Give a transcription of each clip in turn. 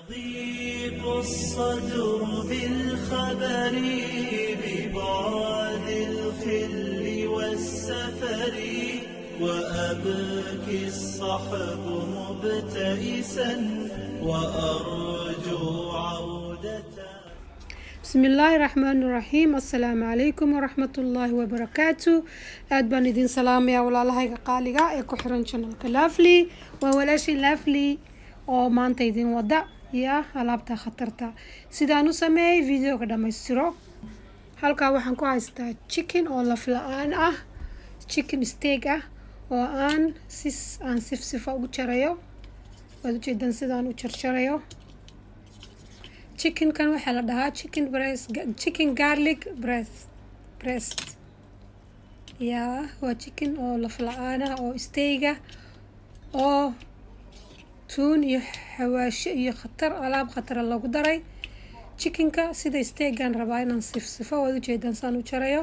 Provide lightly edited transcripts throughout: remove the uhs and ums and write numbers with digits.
يضيق الصدر بالخبر ببعد الخل والسفر وأبكي الصحب مبتئسا وأرجو عودة. بسم الله الرحمن الرحيم. السلام عليكم ورحمة الله وبركاته. aad baan idin salaamaya walaalahayga qaaliga ee ku xiran channelka Lovely. waa walaashii Lovely oo maanta idin wada ya alaabta khatarta sidaan u sameeyay videoga dhamaystiro. halkaa waxaan ku haystaa chicken oo laf la'aan ah, chicken steak ah oo aan sifsifa ugu jarayo. waad u jeedaan sidaan u jarjarayo. chicken kan waxaa la dhahaa chicken garlic breast ya waa chicken oo laf la'aan ah oo steak ah oo tuun iyo xawaasho iyo alaab khatar lagu daray. chickenka sida steakan rabaa inaan sifsifo. waad u jeedaan saan u jarayo,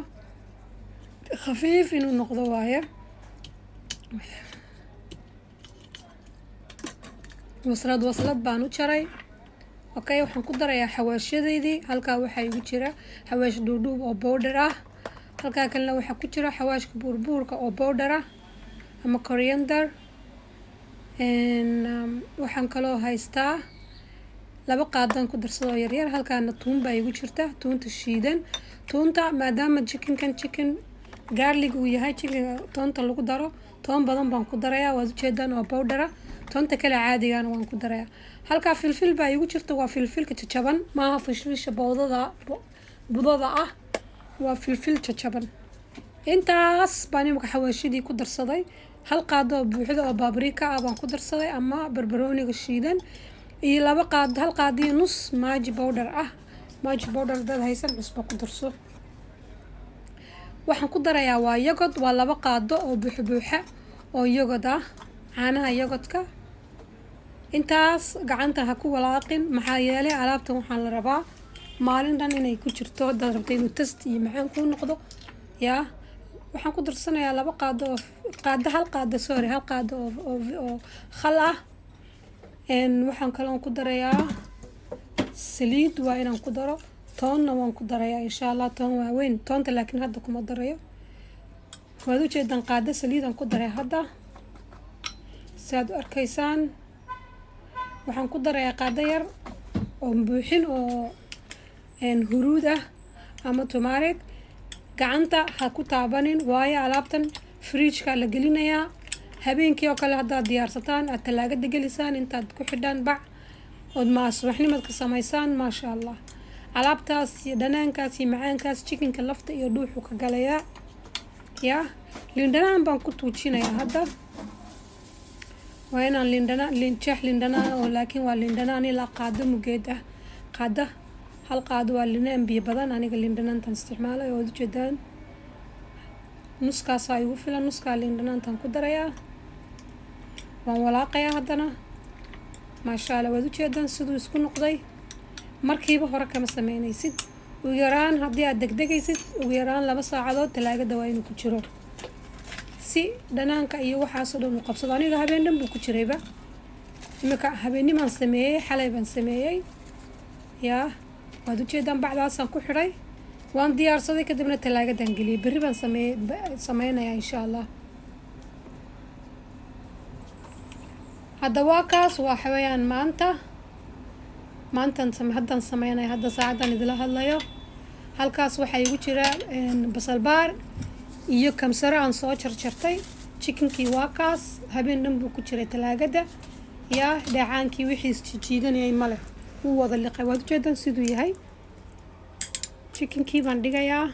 khafiif inuu noqdo waaye. waslad baan u jaray. okay, waxaan ku darayaa xawaashadeydii. halkaa waxaa igu jira xawaash dhuudhuub oo powder ah. halkaa kalena waxaa ku jira xawaashka buurbuurka oo powder ah ama coriander. waxaan kaloo haystaa 2 qaadaan ku darsadoo yaryar. halkaana tuun baa igu jirta, tuunta shiidan. tuunta maadaama chicken garlic uu yahay, chicken toonta lagu daro, toon badan baan ku darayaa. waad u jeedaan oo powder ah. toonta kale caadigana waan ku darayaa. halkaa filfil baa igu jirta, waa filfilka jajaban, maaha filfilsha budada ah, waa filfil jajaban. intaas baan imika xawaashidii ku darsaday. 1 qaado oo buuxda oo paprika ah baan ku darsaday ama barbarooniga shiidan, iyo 1 qaado iyo nus Maggi powder ah. Maggi powder dad haysan cusbo ku darso. waxaan ku darayaa waa yogurt, waa 2 qaado oo buuxa oo yogurt ah, caanaha yogurtka. intaas gacanta ha ku walaaqin, maxaa yeelay alaabtan waxaan la rabaa maalin dhan inay ku jirto. dad rabtay inuu tast iyo macaan ku noqdo ya. waxaan ku darsanayaa 2 qaado oo hal qaado oo khal ah. waxaan kaloo ku darayaa saliid, waa inaan ku daro. toonna waan ku darayaa insha Allah, toon waaweyn. toonta laakiin hadda kuma darayo. waad u jeedaan qaado saliid aan ku daray hadda saad u arkaysaan. waxaan ku darayaa qaado yar oo buuxin oo huruud ah ama turmeric. gacanta ha ku taabanin, waayo alaabtan fridge-ka la gelinayaa. habeenkii oo kale haddaad diyaarsataan, aad talaagada gelisaan, intaad ku xidhaan bac ood subaxnimad ka samaysaan, maasha Allah. alaabtaas iyo dhanaankaas iyo macaankaas chickenka lafta iyo dhuuxu ka galayaa ya. liindhanaan baan ku tuujinayaa hadda. waa inaan jeex liindhanaan oo laakiin waa liindhanaan ilaa qaado mugeed ah. hal qaado waa liindhanaan biyo badan. aniga liindhanaantan isticmaalay oo ujeedaan nuskaasaa igu filan. nuskaa liindhanaantan ku darayaa, waan walaaqayaa haddana. maasha Allah, waad ujeedaan siduu isku noqday. markiiba hore kama sameynaysid. ugu yaraan haddii aad degdegaysid, ugu yaraan 2 saacadood talaagada waa inuu ku jiro si dhanaanka iyo waxaasoo dhan uu qabsado. aniga habeen dhan buu ku jirayba. imika habeenimaan sameeyey, xalay baan sameeyey ya. waad ujeedaan bacdaasaan ku xidhay, waan diyaarsaday, kadibna talaagadan geliyay. berri baan sameynayaa insha Allah. hadda waa kaas, waa xawayaan haddaan sameynaya, hadda saacadan idila hadlayo. halkaas waxaa igu jira basal baar iyo kamsaro aan soo jarjartay. chickenkii waa kaas, habeen dhan buu ku jiray talaagada ya. dheecaankii wixii jiidanayay male, wuu wada liqay. waad ujeedaan siduu yahay. chickenkii baan dhigayaa,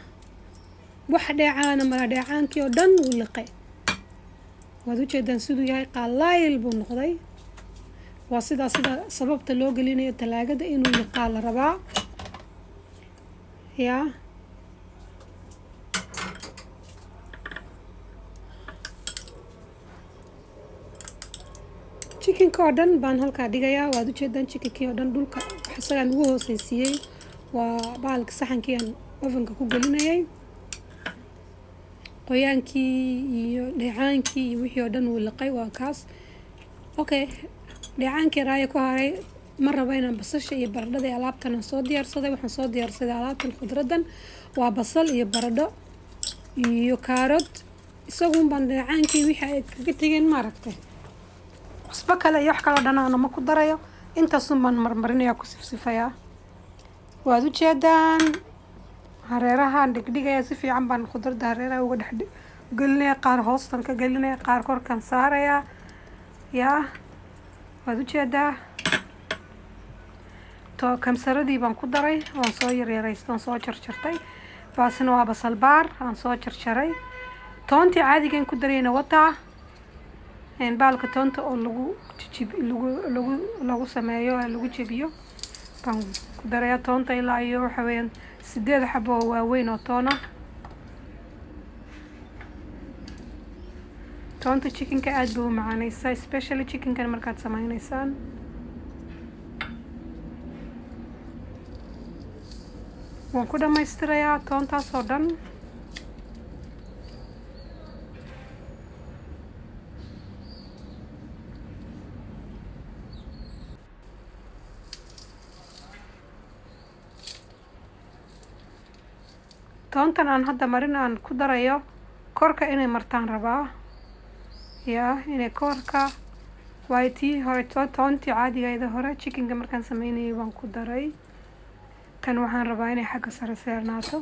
wax dheecaana mala, dheecaankii oo dhan wuu liqay. waad ujeedaan siduu yahay, qalayl buu noqday. waa sida sababta loo gelinayo talaagada, inuu liqaa la rabaa ya. chickenka oo dhan baan halkaa dhigayaa. waad ujeedaan chickenkii oo dhan dhulka isagaan ugu hooseysiiyey. waa bahalka saxankii aan ovenka ku gelinayay. qoyaankii iyo dheecaankii iyo wixii oo dhan wuu liqay, waa kaas. okay, dheecaankii raaya ku haray ma rabo inaan basasha iyo baradhada iyo alaabtan aan soo diyaarsaday. Waxaan soo diyaarsaday alaabtan khudradan waa basal iyo baradho iyo kaarot. isaguun baan dhinacaankii wixii ay kaga tegeen maaragtay. cusbo kale iyo wax kaloo dhanaana ma ku darayo. intaasun baan marmarinayaa ku sifsifayaa. waad u jeedaan hareerahaan dhigdhigayaa si fiican baan khudradda hareeraha uga dhex gelinaya. qaar hoostan ka gelinaya, qaar korkan saarayaa. yaa waad u jeedaa kamsaradii baan ku daray waan soo yaryaraystay, waan soo jarjartay. baasina waa basal baar aan soo jarjaray. toontii caadigan ku darayna wataa baalka toonta oo lagu sameeyo lagu jebiyo baan ku daraya. toonta ilaa iyo waxa weeyaan 8 xabo oo waaweyn oo toona. toonta chickenka aad buu u macaanaysaa, especially chickenkan markaad sameynaysaan. waan ku dhamaystirayaa toontaas oo dhan. toontan aan hadda marin aan ku darayo korka inay martaan rabaa. yaa inay korka waay tii hore toontii caadigayda hore chickenka markaan sameynayay waan ku daray. tan waxaan rabaa inay xagga sare seernaato.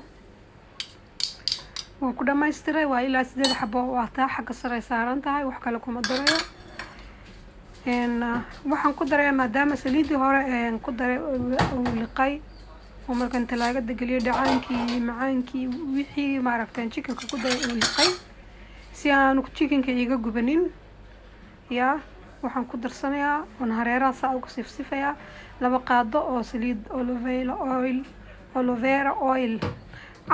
waan ku dhamaystiray waa ilaa 8 xabo oo taa xagga sare saaran tahay, wax kale kuma darayo. waxaan ku daray maadaama saliidii hore ku daray oo liqay oo markaan talaagada geliyo dhacaankii macaankii wixii maaragtay chickenka ku daray oo liqay si aanu chickenka iga gubanin. yaa waxaan ku darsanayaa on hareeraha saa uga sifsifayaa 2 qaado oo saliid olive oil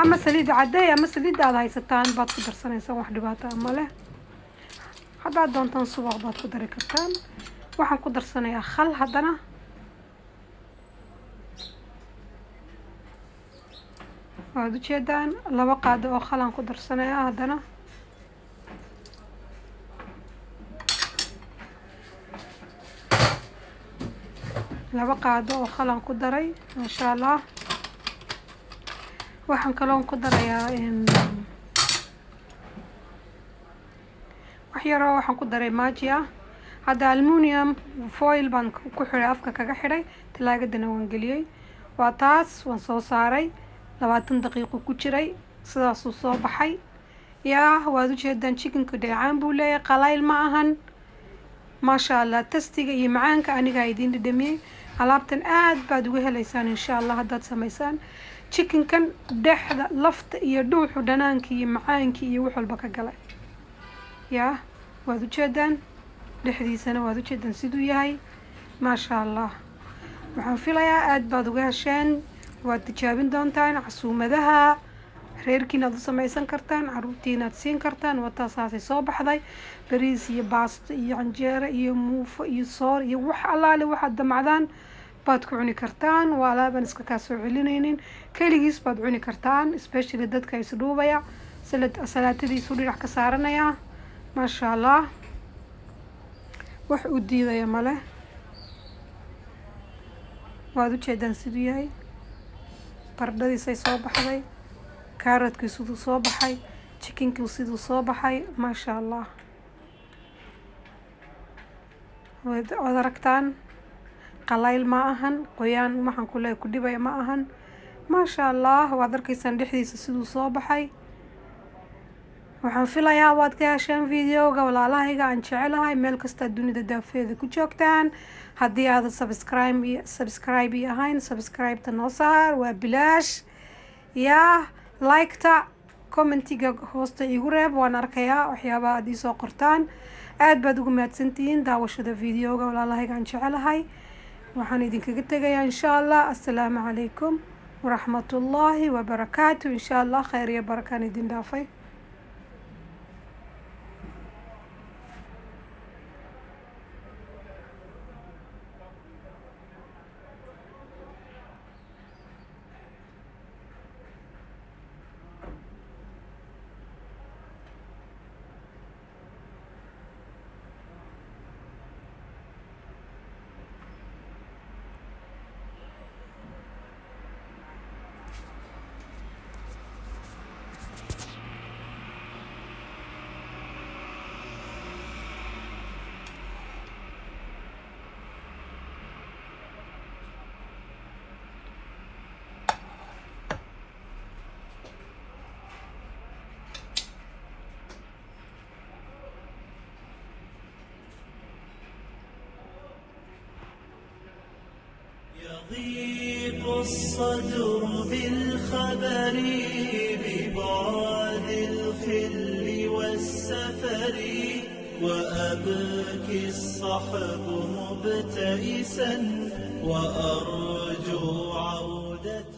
ama saliid caday ama saliid aad haysataan baad ku darsanaysaa, wax dhibaato ah ma leh. haddaad doontaan subag baad ku dari kartaan. waxaan ku darsanayaa khal haddana. waad u jeedaan 2 qaado oo khal aan ku darsanayaa haddana. laba qaado oo khal aan ku daray maasha allah. waxaan kaloon ku darayaa wax yaroo waxaan ku daray maaji ah. hadda aluminium foil baan ku xiray, afka kaga xiray, talaagadana waan geliyey. waa taas waan soo saaray 20 daqiiqo ku jiray sidaasuu soo baxay. yaa waad u jeedaan chickenka dheecaan buu leeyahay, qalayl ma ahan. maasha allah tastiga iyo macaanka anigaa idiin dhadhamiyey. alaabtan aad baad uga helaysaan insha allah haddaad samaysaan. chickenkan dhexda lafta iyo dhuuxu dhanaankii iyo macaankii iyo wax walba ka galay. yaa waad u jeedaan dhexdiisana waad u jeedaan siduu yahay maasha allah. waxaan filayaa aad baad uga hesheen. waad tijaabin doontaan casuumadaha reerkiinaad u samaysan kartaan, caruurtiinaad siin kartaan. wataasaasay soo baxday bariis iyo baasto iyo canjeero iyo muufo iyo soor iyo wax allaale waxaad damacdaan baad ku cuni kartaan. waa alaabaan iska kaa soo celinaynin, keligiis baad cuni kartaan, especially dadka isdhuubaya salaatadiisu dhinac ka saaranaya maasha allah. wax u diidaya male. waad u jeedaan siduu yahay. baradhadiisay soo baxday, kaarotkii siduu soo baxay, chickenkii siduu soo baxay maasha allah. waad aragtaan qalayl ma ahan, qoyaan waxaan ku leeyahay ku dhibaya ma ahan maasha allah. waad arkaysaan dhexdiisa siduu soo baxay. waxaan filayaa waad ka hesheen videoga walaalahayga aan jecelahay meel kasta dunida daafeeda ku joogtaan. haddii aad subscribe ahayn subscribe-ta noo saar, waa bilaash. yaa like-ta commentiga hoosta igu reeb, waan arkayaa waxyaabaha aad ii soo qortaan. aad baad ugu mahadsantihiin daawashada videoga walaalahayga aan jecelahay. waxaan idinkaga tegayaa insha allah. assalaamu calaykum waraxmatullaahi wabarakaatu. insha allah khayr iyo barakaan idin dhaafay. يضيق الصدر بالخبر ببعد الخل والسفر وأبكي الصحب مبتئسا وأرجو عودة